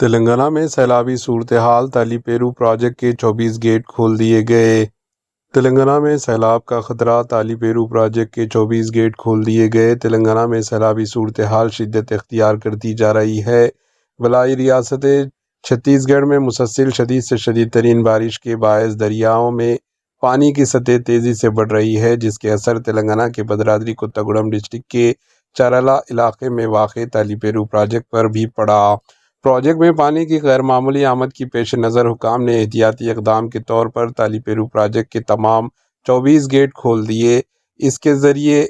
تلنگانہ میں سیلابی صورتحال تالی پیرو پروجیکٹ کے 24 گیٹ کھول دیے گئے۔ تلنگانہ میں سیلاب کا خطرہ، تالی پیرو پروجیکٹ کے 24 گیٹ کھول دیے گئے۔ تلنگانہ میں سیلابی صورتحال شدت اختیار کرتی جا رہی ہے۔ بالائی ریاست چھتیس گڑھ میں مسلسل شدید سے شدید ترین بارش کے باعث دریاؤں میں پانی کی سطح تیزی سے بڑھ رہی ہے، جس کے اثر تلنگانہ کے بھدرادری کوتاگوڑم ڈسٹرکٹ کے چارالہ علاقے میں واقع تالی پیرو پروجیکٹ پر بھی پڑا۔ پروجیکٹ میں پانی کی غیر معمولی آمد کی پیش نظر حکام نے احتیاطی اقدام کے طور پر تالی پیرو پروجیکٹ کے تمام 24 گیٹ کھول دیے۔ اس کے ذریعے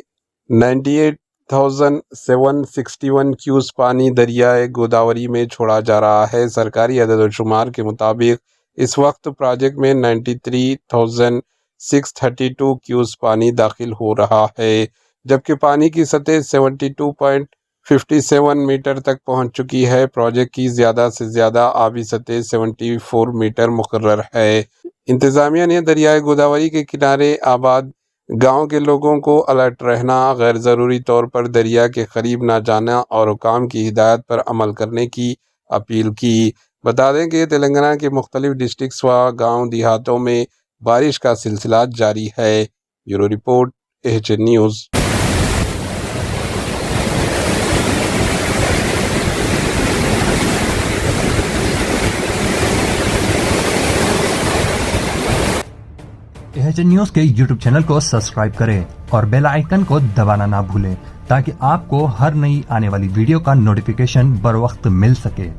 98,761 کیوس پانی دریائے گوداوری میں چھوڑا جا رہا ہے۔ سرکاری عدد و شمار کے مطابق اس وقت پروجیکٹ میں 93,632 کیوس پانی داخل ہو رہا ہے، جبکہ پانی کی سطح 72.57 میٹر تک پہنچ چکی ہے۔ پروجیکٹ کی زیادہ سے زیادہ آبی سطح 74 میٹر مقرر ہے۔ انتظامیہ نے دریائے گوداوری کے کنارے آباد گاؤں کے لوگوں کو الرٹ رہنا، غیر ضروری طور پر دریا کے قریب نہ جانا اور حکام کی ہدایت پر عمل کرنے کی اپیل کی۔ بتا دیں کہ تلنگانہ کے مختلف ڈسٹرکٹس و گاؤں دیہاتوں میں بارش کا سلسلہ جاری ہے۔ Bureau report AHN news. AHN news کے YouTube چینل کو سبسکرائب کریں اور بیل آئیکن کو دبانا نہ بھولیں تاکہ آپ کو ہر نئی آنے والی ویڈیو کا نوٹیفیکیشن بر وقت مل سکے۔